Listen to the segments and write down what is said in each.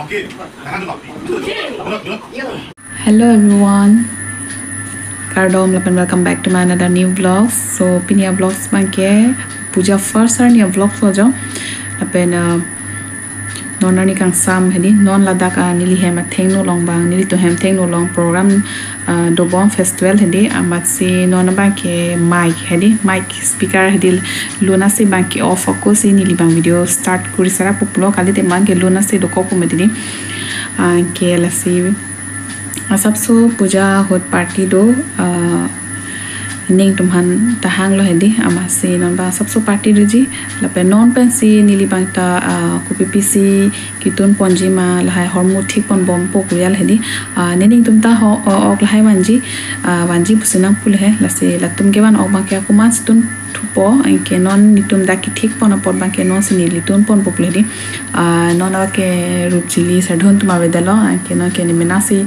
Hello everyone, Kardom and welcome back to my another new vlog. So pinya vlogs bangke puja first or new vlog sojo lapen non ani kang sam hedi non ladak nili hem theng no long bang nili to hem theng no long program do bomb festival hedi amat si non bangke mic hedi mic speaker hedi luna si bangke off ko si nili bang video start kuri sara populo kali te man ke luna si do ko medini ke la si सबसो पूजा होत पार्टी दो निंग तुम्हान तहांग लो हेदी अमासे नंबा सबसो पार्टी दो जी लपे नॉन पेंसी नीली बांगता कुपीपीसी कितुन पंजी मा लहाय हरमु ठीक पन बम पोकुयाल हेदी निंग तुमता हो ऑक लहाय वांजी पुसनांग पुल है लसे लतुम के वन ऑक बांके कुमास तुन थुपो अंके नॉन नितुम दाकी ठीक पन पन बांके नॉन से नीली तुन पन पोकुल हेदी नॉन के रुचिली सढोन तुमा वेदलो अंके नॉन के निमेनासी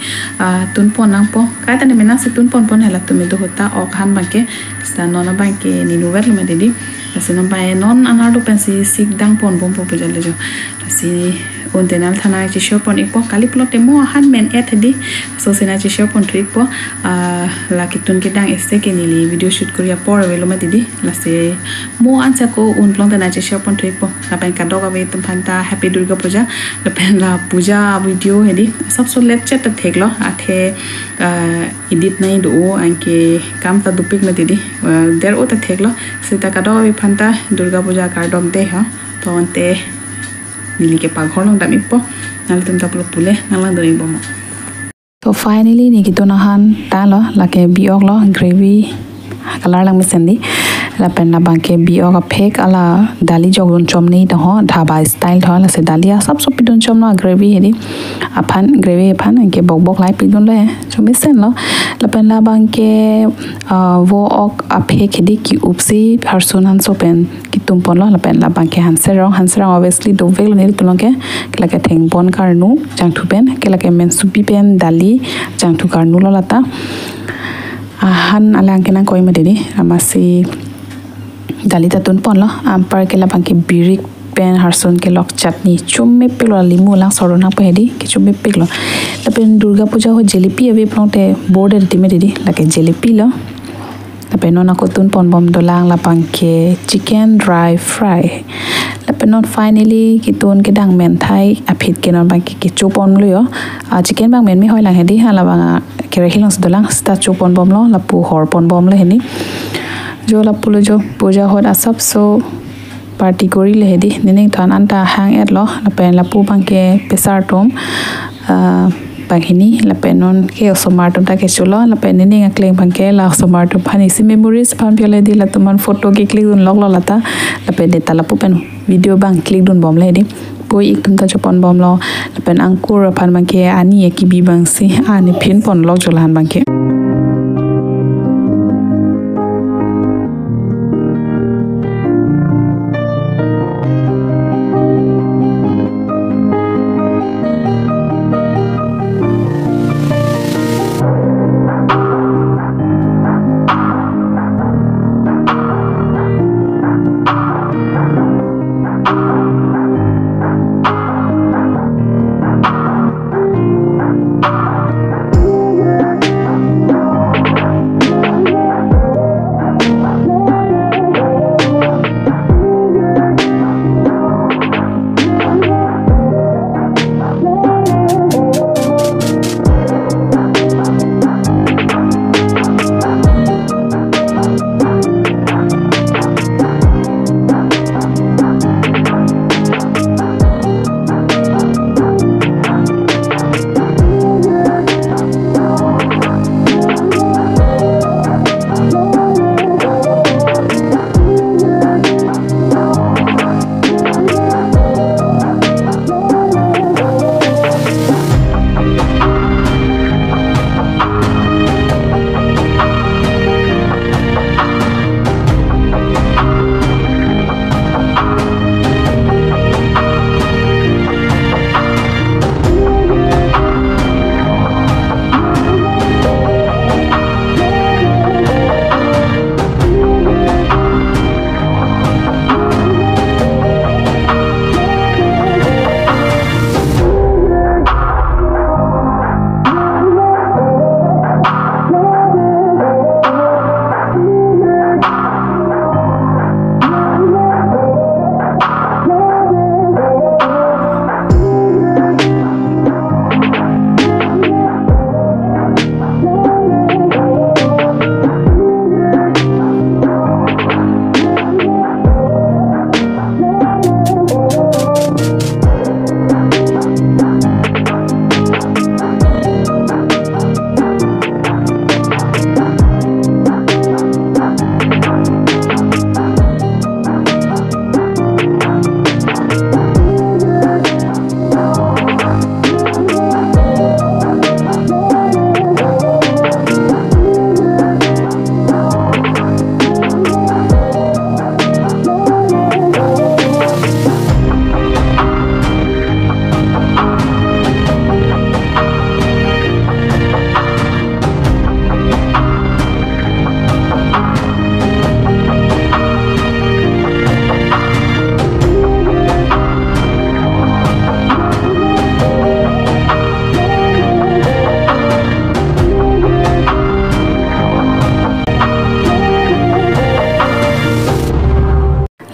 तुन पन नांग पो कायता निमेनासी तुन पन पन है लतुम दो होता ऑक हान बांके sta nona banke ni nuwer lo medidi asi non bae non anardo pensi sik dang pon bom po pujal lejo asi on denal thana chi shop pon ipo kali pulote mo han men ethedi so sena chi shop pon trick po la kitun ke dang este ke ni video shoot koria por velo medidi la se mo ansa ko un plonte na chi shop pon trick po la pen ka doga ve tum phanta happy durga puja la pen la puja video hedi sab so lecture ta theklo athe edit nai do anke kam ta dupik medidi der ota theklo sita ka doga ve phanta durga puja ka dom de ha to ante nili ke paghor long dami po nal tum taplo pule nalang doi bomo so finally ni kito nahan ta lo lake biok lo gravy color lang mesendi la pen na banke biok a phek ala dali jogun chomni to ho dhaba style tho la se dalia sab so pidon chomno gravy hedi aphan gravy aphan ke bok bok lai pidon le chomi sen lo la pen la banke wo ok a phek hedi ki upsi personan so pen kitum pon lo la pen la banke hanserong obviously do velo ne tulonke la ke theng bon karnu jang thu pen ke la ke men supi pen dali jang thu karnu lo lata han alang ke na koi ma dedi amasi dali ta tun pon lo ampar ke la banke birik pen harson ke lok chutney chumme pelo limu lang sorona pe hedi ke chumme pelo la pen durga puja ho jalebi ave pulongte border time dedi la ke jalebi lo la pen nona ko tun pon bom dolang la banke chicken dry fry la pen not finally ki tun ke dang men thai aphit ke non banke ke chopon lo yo chicken bang men mi hoi lang hedi hala banga ke rehilong dolang sta chopon bom lo la pu hor pon bom lo heni jo la pulo jo puja hot asap so party kori le hedi nining than anta hang et lo la pen la pu bangke pesar tom baghini la penon ke somato ta ke chulo la pen nining akleng bangke la somato phani si memories phan piole di la tuman photo ke click dun log lo lata la pen de tala pu pen video bang click dun bom le hedi poi ik tum ta chopon bom lo la pen angkur phan bangke ani ekibi bang si ani phin pon log jolan bangke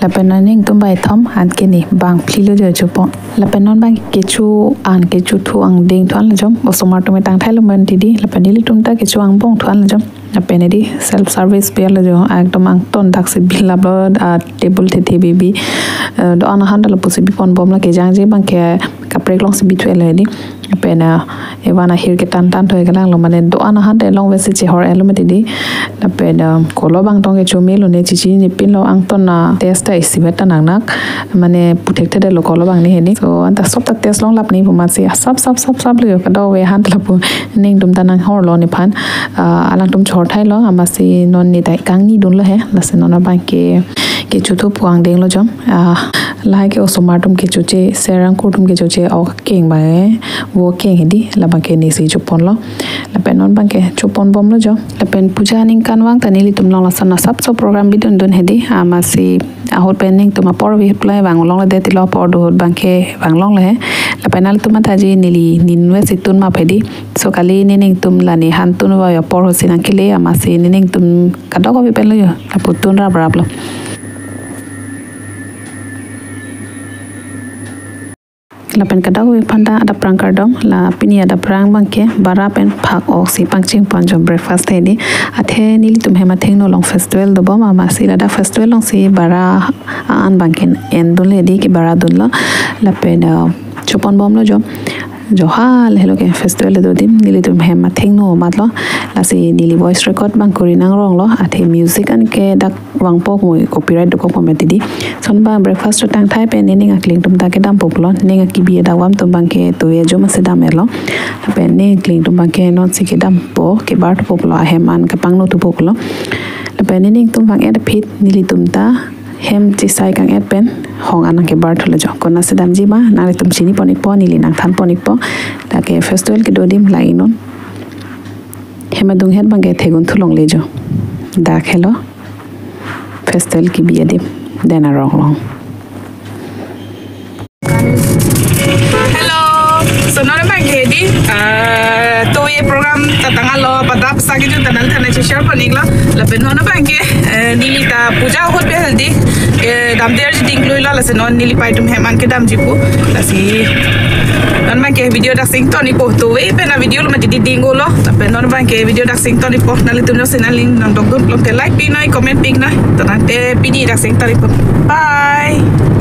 la penaning tum bai thom an ke ni bang philo jo chupo la penon bang ke chu an ke chu thu ang ding thon la jom osomar tum tang thailo man ti di la penili tum ta ke chu ang bong thon la jom la penedi self service pe la jo ekdom ang ton dak se billa blo table te te bibi do ana handa la posi bi pon bom la ke jang je bang ke kaprek long se bi thwe la di pena ewana hir ke tan tan thoi galang lo mane do ana hande long we se che hor elomati di la pena kolo bang tong ke chome lo ne chi chi ni pin lo ang ton na test ai si beta nang nak mane protected lo kolo bang ni he ni so anta sop tak test long lap ni bu ma se sap le ka do we han la pu ning dum tanang hor lo ni phan alang tum chhor thai lo ama se non ni dai kang ni dun lo he la se non bang ke chu thu puang deng lo jom lai ke osomar tum ke chu che serang ko tum ke chu che au keng ba wo keng hedi la bang ke ni si chu pon lo la pen non bang ke chu pon bom lo jo la pen puja ning kan wang tani li tum long la sana sap so program bi don hedi ama si ahut pen ning tum por vi play wang long la de ti lo por do bang ke wang long le la pen al tum ta ji nili ninwe situn ma phedi so kali ni ning tum la ni han tun wa yo por ho sinan ke le ama si ni ning tum ka do ko bi pen lo yo la putun ra brab lo la pen kada wi phanda ada prang kardom la pini ada prang bangke bara pen phak ok si pangching panjom breakfast he di athe nili tum hema thengno long festival do bama ma si la da festival long si bara an bangken en dole di ki bara dun la pen chopon bom lo jo johal hello ke festival do dim nili tum hema thengno matlo la si nili voice record bang kori nang rong lo athe music an ke dak wang pok moi copyright do ko kometi di son ba breakfast to tang thai pe ni nga kling tum ta ke dam pok lo ni nga ki bi da wam tum bang ke to ye jo ma se dam lo pe ni kling tum bang ke non si ke dam po ke bar pok lo heman ke pang no tu pok lo la pe ni tum bang et phit nili tum ta hem chi sai kang et pen hong anang ke bar thula jo kona se dam ji ma na tum chini ponik po nili nang than ponik po la ke festival ke do dim lai non hemadung het bang ke thegun thulong le jo da khelo festival ki biya dim dena rong long hello so nore bang ke di to ye program tatanga lo padap sagi ju tanal thana che share paningla la pen hona bang ke nili ta puja hot be heldi dam der ding loila la se non nili paitum heman ke dam jipu la si non bang ke video da sing toni po to we pena video lo mati dingo lo la pen non bang ke video da sing toni po nali tum no se nali non dog like pi nai comment pi nai tanate pi di da sing toni po bye